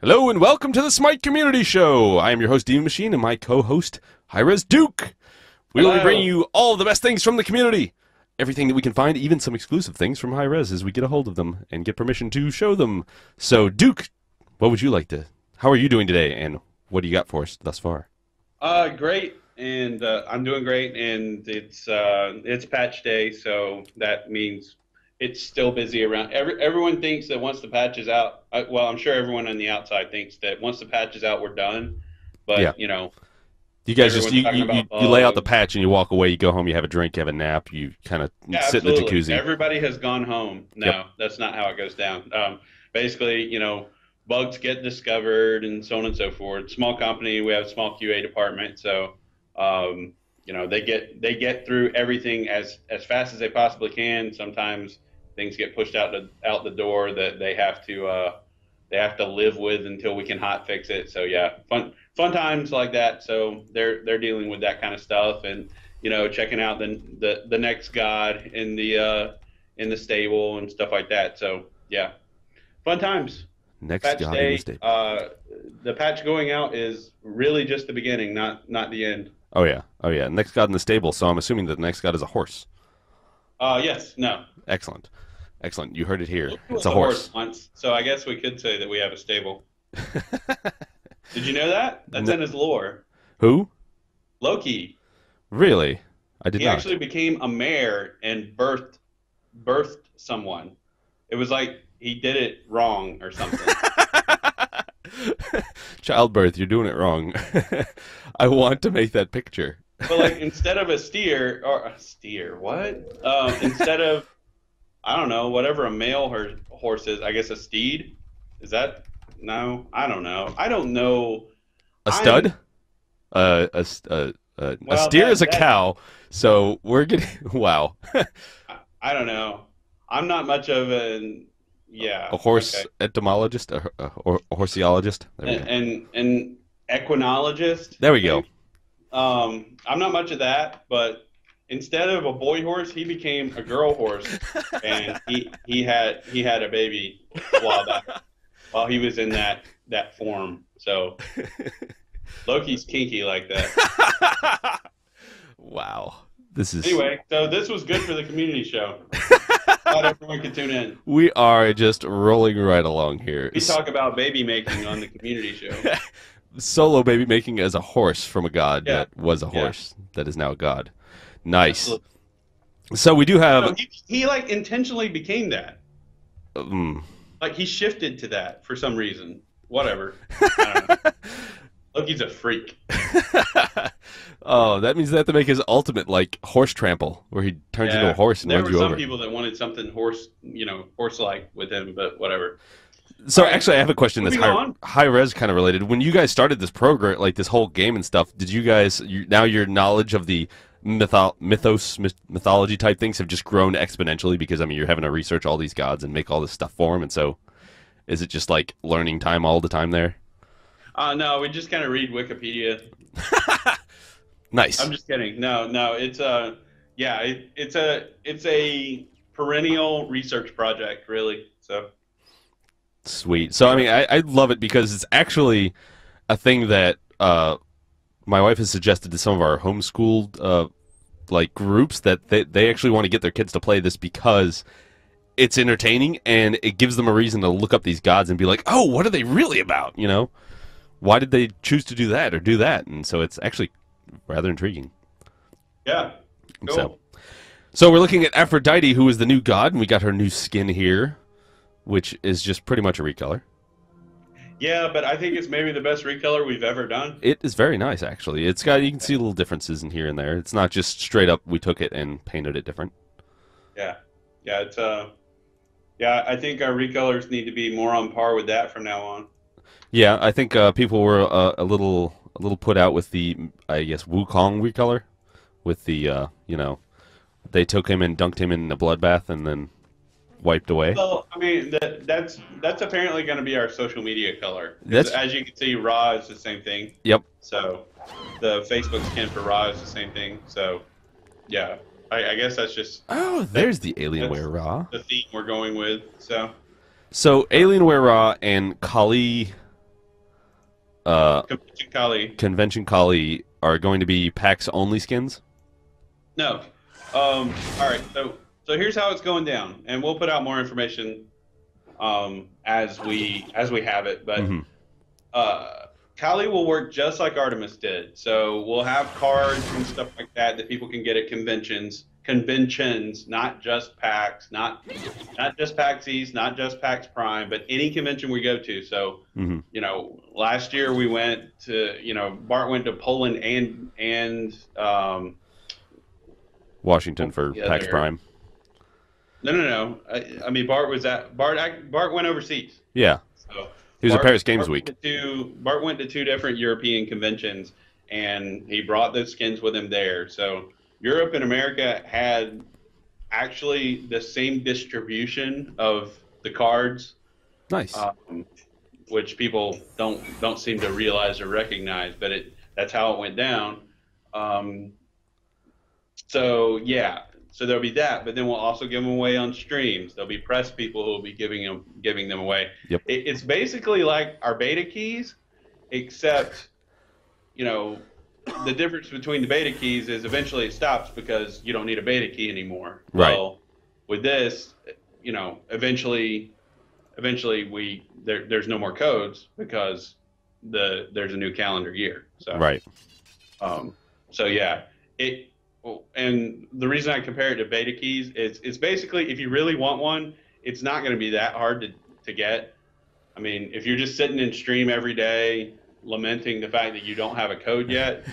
Hello and welcome to the Smite Community Show. I am your host, DeamonMachine, and my co-host, HiRez Duke. We will be bringing you all the best things from the community. Everything that we can find, even some exclusive things from HiRez as we get a hold of them and get permission to show them. So, Duke, what would you like to... How are you doing today, and what do you got for us thus far? Great, and I'm doing great, and it's patch day, so that means it's still busy around. Everyone thinks that once the patch is out, well, I'm sure everyone on the outside thinks that once the patch is out, we're done. But Yeah. you know, You guys just you lay out the patch and you walk away. You go home. You have a drink. You have a nap. You kind of sit in the jacuzzi. Everybody has gone home. No, That's not how it goes down. Basically, bugs get discovered and so on and so forth. Small company, we have a small QA department, so they get through everything as fast as they possibly can. Sometimes things get pushed out the door that they have to live with until we can hot fix it. So yeah, fun times like that. So they're dealing with that kind of stuff, and checking out the next god in the stable and stuff like that. So yeah, fun times. Next patch god day, in the stable. The patch going out is really just the beginning, not the end. Oh yeah. Next god in the stable. So I'm assuming that the next god is a horse. Yes. No. Excellent. You heard it here. It's a horse. Once, so I guess we could say that we have a stable. Did you know that? That's in his lore. Who? Loki. Really? I did He not. actually became a mare and birthed someone. It was like he did it wrong or something. Childbirth, you're doing it wrong. I want to make that picture. But like instead of a steer, what? Instead of, I don't know, whatever a male horse is, I guess a steed? Is that? No, I don't know. I don't know. A stud? A steer is a cow, so we're getting... Wow. I don't know. I'm not much of an... Yeah. A horse etymologist? A horseologist? An equinologist? There we go. I'm not much of that, but instead of a boy horse, he became a girl horse, and he had a baby while he was in that form. So Loki's kinky like that. Wow. Anyway, so this was good for the community show. Glad everyone could tune in. We are just rolling right along here. We talk about baby making on the community show. Solo baby making as a horse from a god that was a horse that is now a god. Nice. Absolutely. So we do have... he like intentionally became that. Like he shifted to that for some reason. Whatever. I don't know. Loki's a freak. Oh, that means they have to make his ultimate like horse trample, where he turns into a horse and runs you over. There were some people that wanted something horse-like with him, but whatever. So actually, I have a question that's HiRez kind of related. When you guys started this program, like this whole game and stuff, did you guys now your knowledge of the mythology type things have just grown exponentially because I mean you're having to research all these gods and make all this stuff for them, and so is it just like learning time all the time there? No, we just kind of read Wikipedia. Nice. I'm just kidding. No, it's it's a perennial research project, really. So sweet. So I mean, I love it because it's actually a thing that my wife has suggested to some of our homeschooled like groups that they actually want to get their kids to play this because it's entertaining and it gives them a reason to look up these gods and be like, oh, what are they really about? Why did they choose to do that or do that? And so it's actually rather intriguing. Yeah. Cool. So we're looking at Aphrodite, who is the new god, and we got her new skin here, which is just pretty much a recolor. Yeah, but I think it's maybe the best recolor we've ever done. It is very nice, actually. It's got, you can see little differences in here and there. It's not just straight up we took it and painted it different. Yeah. Yeah, it's I think our recolors need to be more on par with that from now on. Yeah, I think people were a little put out with the, I guess, Wukong recolor, with the they took him and dunked him in a bloodbath and then wiped away. Well, I mean that's apparently going to be our social media color. As you can see, Ra is the same thing. Yep. So the Facebook skin for Ra is the same thing. So yeah, I guess that's just. Oh, there's the Alienware Ra. The theme we're going with. So Alienware Ra and Kali Convention Kali. Convention Kali are going to be PAX only skins? No. All right. So here's how it's going down, and we'll put out more information as we have it. But Mm-hmm. Kali will work just like Artemis did. So we'll have cards and stuff like that that people can get at conventions. Conventions, not just PAX, not just PAX East, not just PAX Prime, but any convention we go to. So, Mm-hmm. you know, last year we went to, Bart went to Poland and Washington for PAX Prime. No. I mean, Bart went overseas. Yeah. So he was at Paris Games Week. Bart went to 2 different European conventions, and he brought those skins with him there. So Europe and America had actually the same distribution of the cards. Nice. Which people don't seem to realize or recognize, but that's how it went down. So yeah, so there'll be that, but then we'll also give them away on streams. There'll be press people who will be giving them away. Yep. It's basically like our beta keys, except the difference between the beta keys is eventually it stops because you don't need a beta key anymore. Right. Well, with this, eventually there's no more codes because there's a new calendar year. So right. So yeah, and the reason I compare it to beta keys is it's basically if you really want one, it's not going to be that hard to get. I mean, if you're just sitting in stream every day lamenting the fact that you don't have a code yet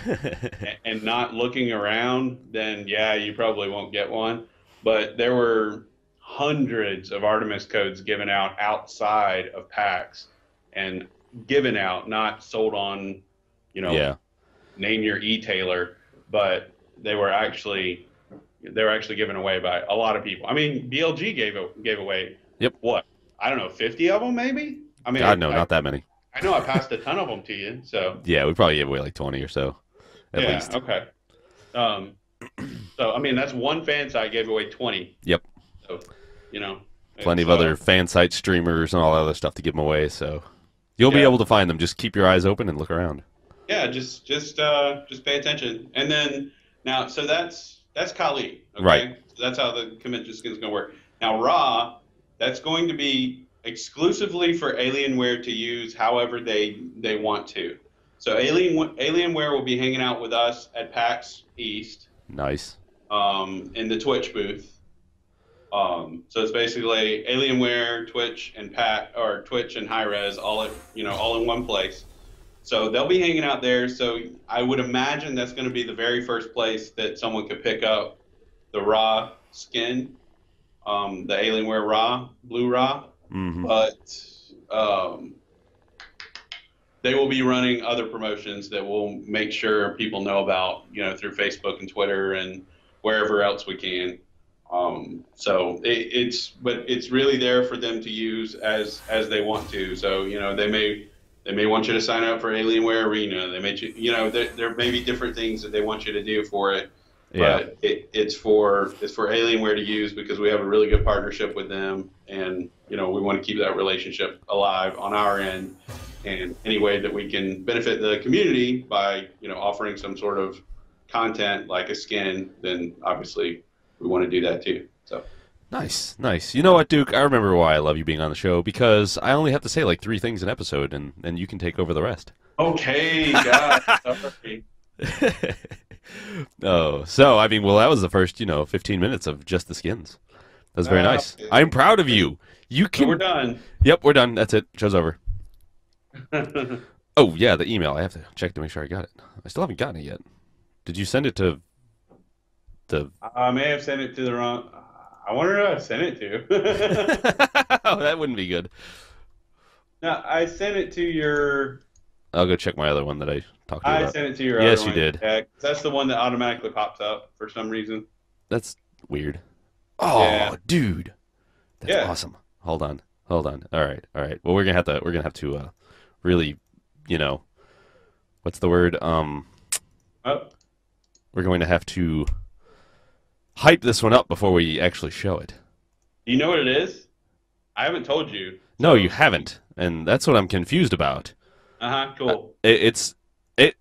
and not looking around, then yeah, you probably won't get one. But there were hundreds of Artemis codes given out outside of PAX and given out, not sold on, name your e-tailer, but they were actually given away by a lot of people. I mean, BLG gave away. Yep. What? I don't know, 50 of them maybe? I mean, God, no, not that many. I know I passed a ton of them to you, so. Yeah, we probably gave away like 20 or so, at least. Yeah, okay. So, I mean, that's one fan site gave away 20. Yep. So, Plenty of other fan site streamers and all that other stuff to give them away, so you'll be able to find them. Just keep your eyes open and look around. Yeah, just pay attention. And then, now, so that's Kali, okay? Right. So that's how the convention skin is going to work. Now, Ra, that's going to be exclusively for Alienware to use however they want to. So Alienware will be hanging out with us at PAX East. Nice. In the Twitch booth. So it's basically Alienware, Twitch, and Twitch and HiRez all in one place. So they'll be hanging out there. So I would imagine that's going to be the very first place that someone could pick up the Ra skin, the Alienware Ra, Blue Ra. Mm-hmm. But they will be running other promotions that will make sure people know about, through Facebook and Twitter and wherever else we can. So it's really there for them to use as they want to. So, they may want you to sign up for Alienware Arena. They may, there may be different things that they want you to do for it. Yeah. But it's for Alienware to use because we have a really good partnership with them, and we want to keep that relationship alive on our end. And any way that we can benefit the community by offering some sort of content like a skin, then obviously we want to do that too. So nice. You know what, Duke? I remember why I love you being on the show, because I only have to say like 3 things an episode, and you can take over the rest. Okay, God, sorry. Oh, so I mean, well, that was the first 15 minutes of just the skins. That was very nice. I'm proud of you. You can. So we're done. Yep, we're done. That's it. Show's over. Oh yeah, the email. I have to check to make sure I got it. I still haven't gotten it yet. Did you send it to the? I may have sent it to the wrong. I wonder who I sent it to. Oh, that wouldn't be good. No, I sent it to your. I'll go check my other one that I talked to you about. I sent it to your. Yes, other you did. Yeah, that's the one that automatically pops up for some reason. That's weird. Oh, yeah. Dude, that's awesome. Hold on. All right. Well, we're gonna have to really, what's the word? We're going to have to hype this one up before we actually show it. Do you know what it is? I haven't told you. No, you haven't, and that's what I'm confused about. Cool. It's it.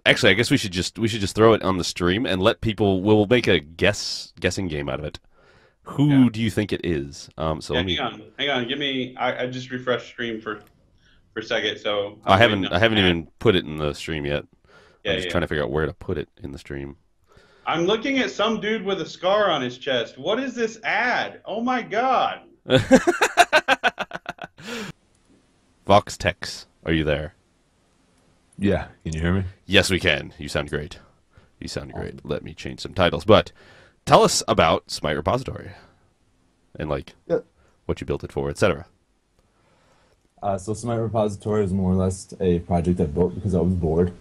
Actually, I guess we should just throw it on the stream and let people. We'll make a guessing game out of it. Yeah. Who do you think it is? So Yeah. let me. Hang on. Give me. I just refreshed stream for a second, so I I'm waiting haven't on I haven't that. even put it in the stream yet. I'm Yeah. just Yeah. trying to figure out where to put it in the stream. I'm looking at some dude with a scar on his chest. What is this ad? Oh my God. Vox Tex, are you there? Yeah, can you hear me? Yes, we can. You sound great. You sound great. Let me change some titles. But tell us about Smite Repository and like Yep. what you built it for, etc. So Smite Repository is more or less a project I built because I was bored.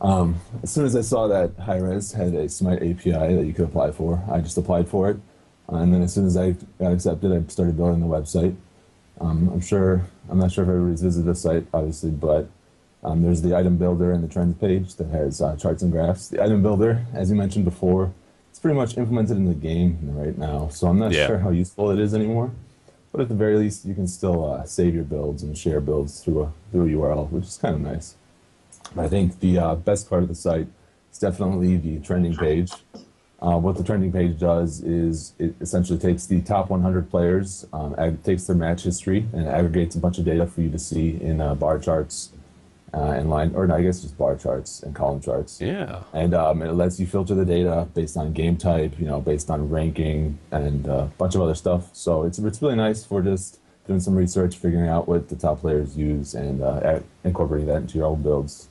As soon as I saw that HiRez had a Smite API that you could apply for, I just applied for it. And then as soon as I got accepted, I started building the website. I'm not sure if everybody's visited the site, obviously, but there's the item builder and the trends page that has charts and graphs. The item builder, as you mentioned before, it's pretty much implemented in the game right now, so I'm not Yeah. sure how useful it is anymore. But at the very least, you can still save your builds and share builds through a URL, which is kind of nice. But I think the best part of the site is definitely the trending page. What the trending page does is it essentially takes the top 100 players, takes their match history, and aggregates a bunch of data for you to see in bar charts and line, or no, I guess just bar charts and column charts. Yeah. And it lets you filter the data based on game type, based on ranking and a bunch of other stuff. So it's really nice for just doing some research, figuring out what the top players use, and incorporating that into your own builds.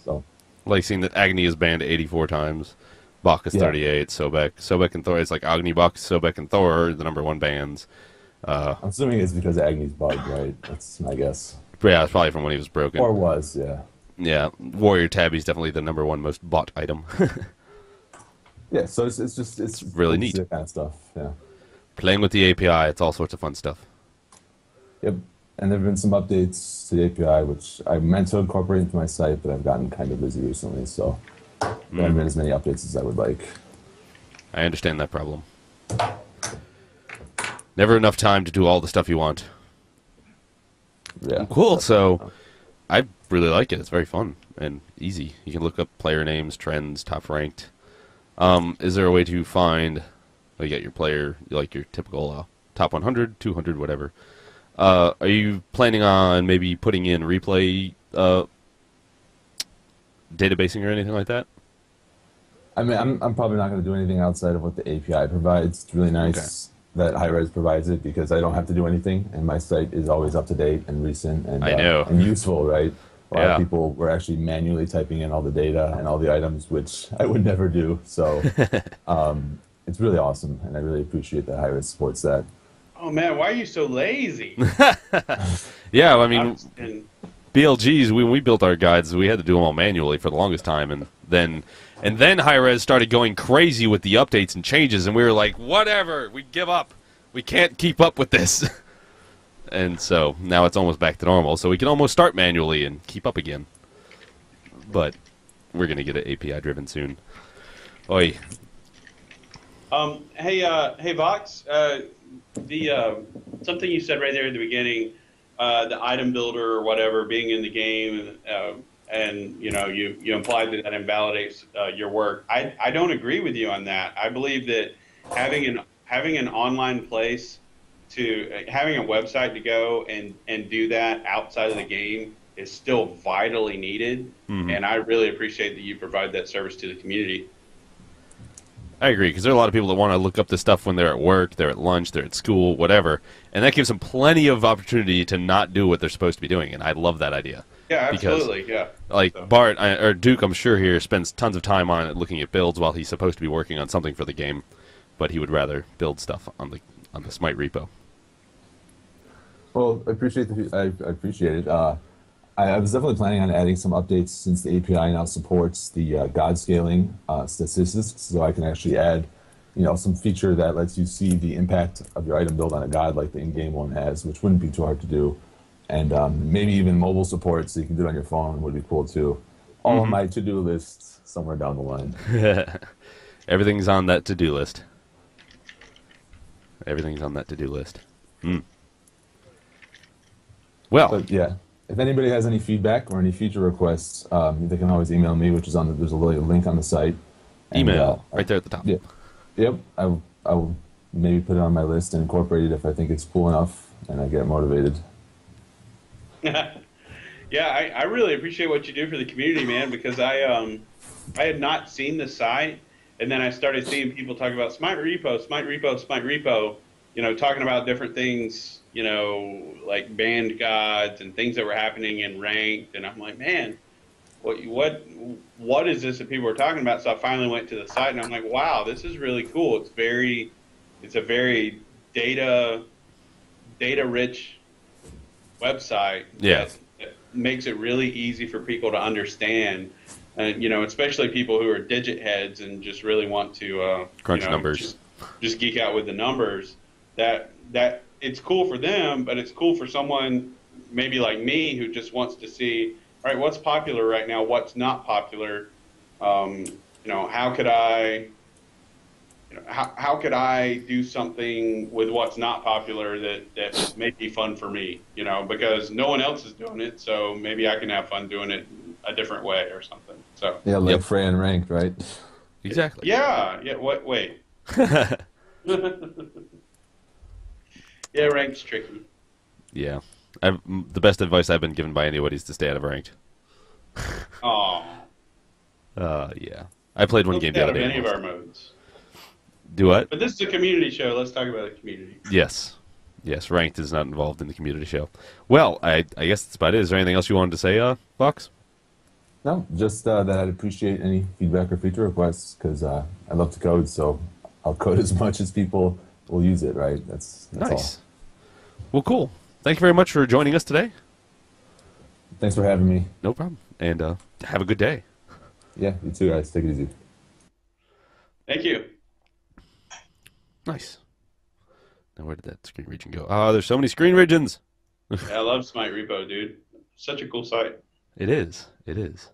So Like seeing that Agni is banned 84 times. Bach is Yeah. 38. Sobek and Thor. It's like Agni, Bach, Sobek, and Thor are the #1 bans. I'm assuming it's because Agni's bugged, right? That's my guess. But yeah, it's probably from when he was broken. Or was, yeah. Yeah, Warrior Tabby's definitely the #1 most bought item. Yeah, so it's really cool to neat. see that kind of stuff. Yeah. Playing with the API, it's all sorts of fun stuff. Yep. And there have been some updates to the API, which I meant to incorporate into my site, but I've gotten kind of busy recently, so there haven't been as many updates as I would like. I understand that problem. Never enough time to do all the stuff you want. Yeah. Cool. So I really like it. It's very fun and easy. You can look up player names, trends, top ranked. Is there a way to find, you get your player, like your typical top 100, 200, whatever? Are you planning on maybe putting in replay databasing or anything like that? I mean, I'm probably not going to do anything outside of what the API provides. It's really nice that HiRez provides it because I don't have to do anything, and my site is always up to date and recent and I know. and useful, right? A lot Yeah. of people were actually manually typing in all the data and all the items, which I would never do. So it's really awesome, and I really appreciate that HiRez supports that. Oh man, why are you so lazy? Yeah, I mean, And BLGs, when we built our guides, we had to do them all manually for the longest time, and then HiRez started going crazy with the updates and changes, and we were like, whatever, we give up. We can't keep up with this. And so now it's almost back to normal, so we can almost start manually and keep up again. But we're gonna get it API driven soon. Oi. hey Vox, the something you said right there at the beginning, the item builder or whatever being in the game, and you implied that that invalidates your work. I don't agree with you on that. I believe that having an online place having a website to go and do that outside of the game is still vitally needed, and I really appreciate that you provide that service to the community. I agree, because there are a lot of people that want to look up this stuff when they're at work, they're at lunch, they're at school, whatever, and that gives them plenty of opportunity to not do what they're supposed to be doing, and I love that idea. Yeah, Because, absolutely. Yeah. Like, So. Bart, or Duke, I'm sure here, spends tons of time on it looking at builds while he's supposed to be working on something for the game, but he would rather build stuff on the Smite repo. Well, I appreciate it. I was definitely planning on adding some updates since the API now supports the God scaling statistics, so I can actually add, some feature that lets you see the impact of your item build on a God like the in-game one has, which wouldn't be too hard to do. And maybe even mobile support, so you can do it on your phone, would be cool too. All on my to-do list somewhere down the line. Everything's on that to-do list. Everything's on that to-do list. Well, But yeah, if anybody has any feedback or any feature requests, they can always email me, which is on there's a little link on the site. And Email right there at the top. yeah, yep, I will maybe put it on my list and incorporate it if I think it's cool enough and I get motivated. Yeah, I really appreciate what you do for the community, man, because I had not seen the site, and then I started seeing people talk about Smite Repo, Smite Repo, Smite Repo, talking about different things, like banned gods and things that were happening in ranked, and I'm like, man, what is this that people are talking about? So I finally went to the site, and I'm like, wow, this is really cool. It's a very data rich website. Yeah. That makes it really easy for people to understand, and especially people who are digit heads and just really want to Crunch numbers, just geek out with the numbers. That it's cool for them, but it's cool for someone maybe like me who just wants to see, all right, what's popular right now, what's not popular. How could I how could I do something with what's not popular that may be fun for me, because no one else is doing it, so maybe I can have fun doing it a different way or something. So Yeah, like Frey and Ranked, right? exactly. yeah. Wait. Yeah, ranked's tricky. Yeah, the best advice I've been given by anybody is to stay out of ranked. Oh, Yeah. I played one game the out other of day. any of our modes. Do what? But this is a community show. Let's talk about the community. Yes. Yes, ranked is not involved in the community show. Well, I guess that's about it. Is there anything else you wanted to say, Fox? No, just that I'd appreciate any feedback or feature requests because I love to code, so I'll code as much as people will use it, right? That's Nice. all. Well, cool. Thank you very much for joining us today. Thanks for having me. No problem. And have a good day. Yeah, you too, guys. Take it easy. Thank you. Nice. Now, where did that screen region go? Oh, there's so many screen regions. Yeah, I love Smite Repo, dude. Such a cool site. It is. It is.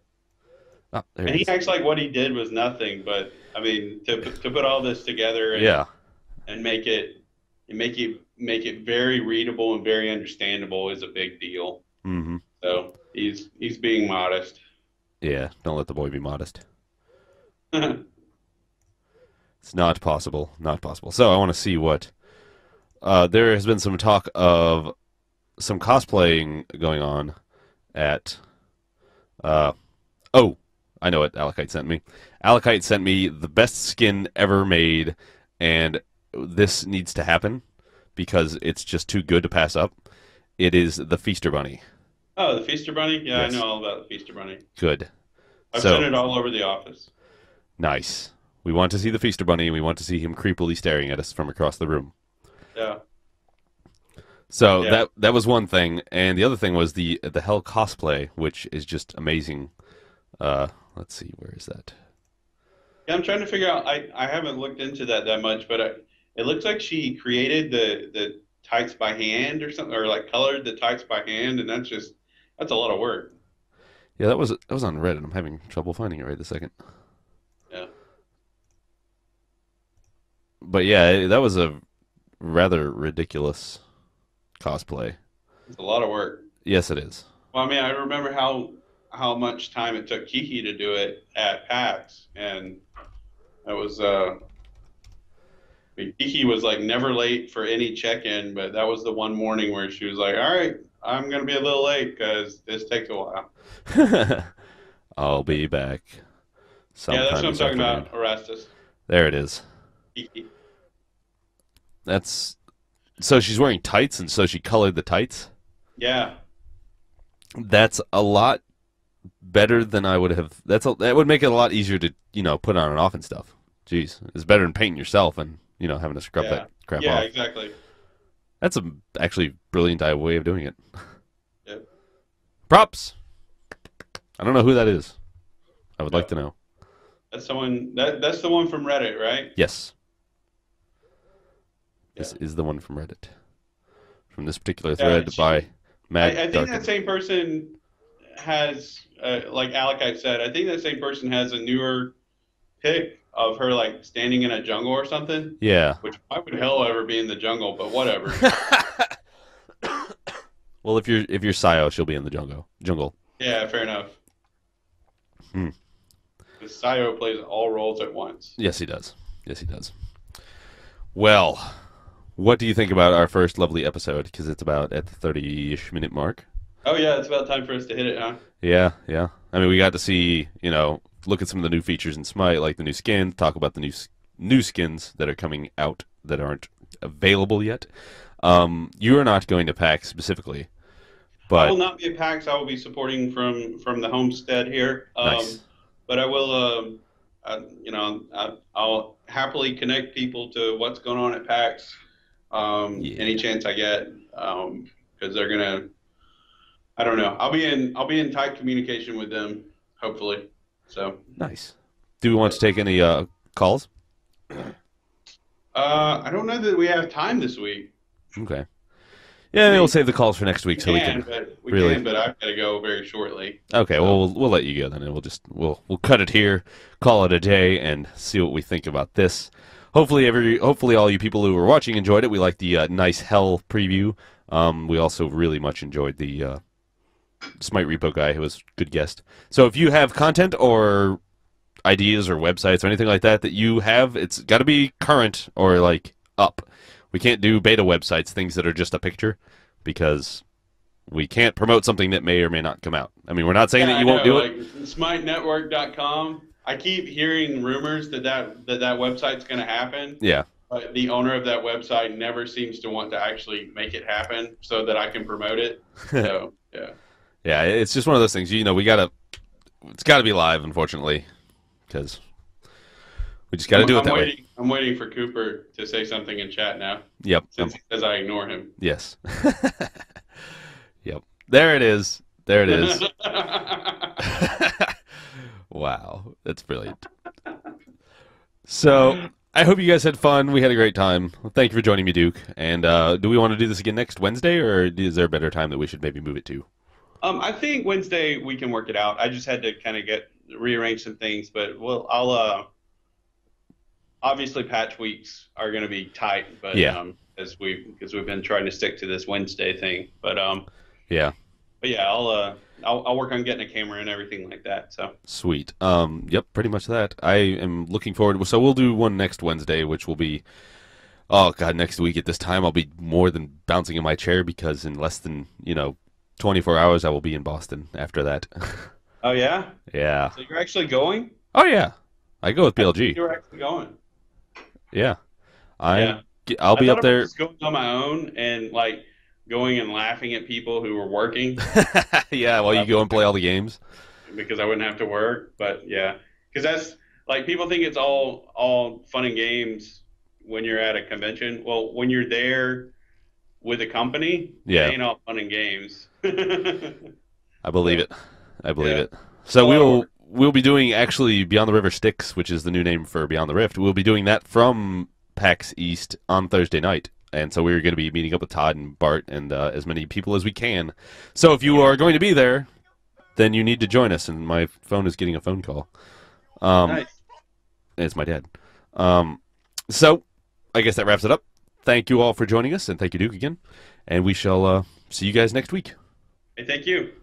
Oh, there And it he is. acts like what he did was nothing, but I mean, to put all this together and, Yeah. and make it very readable and very understandable is a big deal. Mm-hmm. So he's being modest. Yeah. Don't let the boy be modest. It's not possible. Not possible. So I want to see what. There has been some talk of some cosplaying going on at. Oh, I know what Alakite sent me. Alakite sent me the best skin ever made, and this needs to happen because it's just too good to pass up. It is the Feaster Bunny. Oh, the Feaster Bunny? Yeah, Yes. I know all about the Feaster Bunny. Good. I've So- seen it all over the office. Nice. We want to see the Feaster Bunny, and we want to see him creepily staring at us from across the room. Yeah. So Yeah. that was one thing, and the other thing was the Hell cosplay, which is just amazing. Let's see, where is that? Yeah, I'm trying to figure out. I haven't looked into that much, but it looks like she created the tights by hand or something, or like colored the tights by hand, and that's a lot of work. Yeah, that was on Reddit. I'm having trouble finding it right this second. Yeah. But yeah, that was a rather ridiculous cosplay. It's a lot of work. Yes, it is. Well, I mean, I remember how much time it took Kiki to do it at PAX, and it was I mean, Kiki was like never late for any check-in, but that was the one morning where she was like, "All right, I'm gonna be a little late because this takes a while." I'll be back. Yeah, that's what I'm this talking afternoon. about, Erastus. There it is. Kiki. That's so she's wearing tights, and so she colored the tights. Yeah. That's a lot better than I would have. That would make it a lot easier to put on and off and stuff. Jeez, it's better than painting yourself and having to scrub Yeah. that crap Yeah, off. exactly. That's a actually brilliant way of doing it. Yep. Props. I don't know who that is. I would like to know. That's someone that's the one from Reddit, right? Yes. Yeah. This is the one from Reddit. From this particular Yeah, thread by Mad I think Darkin. that same person has, like Alakite said, I think that same person has a newer pic of her like standing in a jungle or something. Yeah. Which why would hell ever be in the jungle? But whatever. Well, Well, if you're Sio, she'll be in the jungle. Yeah, fair enough. Hmm. The Sio plays all roles at once. Yes, he does. Yes, he does. Well, what do you think about our first lovely episode? Because it's about at the 30-ish minute mark. Oh yeah, it's about time for us to hit it, huh? Yeah, yeah. I mean, we got to see, look at some of the new features in Smite, like the new skin, talk about the new skins that are coming out that aren't available yet. You are not going to PAX specifically, I will but not be at PAX. I will be supporting from the homestead here. nice. But I will, I'll happily connect people to what's going on at PAX Yeah, any chance I get, because they're gonna. I don't know. I'll be in tight communication with them, hopefully. So. nice. Do we want to take any calls? I don't know that we have time this week. Okay. Yeah, we'll save the calls for next week so we can We really. can, but I've got to go very shortly. Okay, So, well, we'll let you go then, and we'll cut it here, call it a day, and see what we think about this. Hopefully all you people who were watching enjoyed it. We liked the nice hell preview. We also really much enjoyed the Smite Repo guy, who was a good guest. So if you have content or ideas or websites or anything like that you have, it's got to be current or like up. We can't do beta websites, things that are just a picture, because we can't promote something that may or may not come out. I mean, we're not saying yeah, that you won't do like it. SmiteNetwork.com. I keep hearing rumors that website's going to happen, Yeah. but the owner of that website never seems to want to actually make it happen so that I can promote it. So, yeah. Yeah, it's just one of those things. It's got to be live, unfortunately, because we just got to do it that way. I'm waiting for Cooper to say something in chat now, Yep. since he says I ignore him. Yes. Yep. There it is. There it is. Wow, that's brilliant. So I hope you guys had fun. We had a great time. Well, thank you for joining me, Duke. And do we want to do this again next Wednesday, or is there a better time that we should maybe move it to? I think Wednesday we can work it out. I just had to kind of rearrange some things, but I'll obviously patch weeks are going to be tight, but yeah, because we've been trying to stick to this Wednesday thing, yeah, I'll work on getting a camera and everything like that. So sweet. Yep, pretty much that. I am looking forward. So we'll do one next Wednesday, which will be, oh god, next week at this time I'll be more than bouncing in my chair, because in less than 24 hours I will be in Boston after that. Oh yeah? Yeah. So you're actually going? Oh yeah, I go with BLG. You're actually going? Yeah, Yeah. I'll be I thought up I was there. just going on my own and like going and laughing at people who were working Yeah, while you go and play all the games. because I wouldn't have to work. But yeah, because that's like people think it's all fun and games when you're at a convention. Well, when you're there with a company, Yeah. it ain't all fun and games. I believe it. I believe Yeah. it. So Well, we'll be doing actually Beyond the River Styx, which is the new name for Beyond the Rift. We'll be doing that from PAX East on Thursday night. And so we're going to be meeting up with Todd and Bart and as many people as we can. So if you are going to be there, then you need to join us. And my phone is getting a phone call. nice. It's my dad. So I guess that wraps it up. Thank you all for joining us, and thank you, Duke, again. And we shall see you guys next week. Hey, thank you.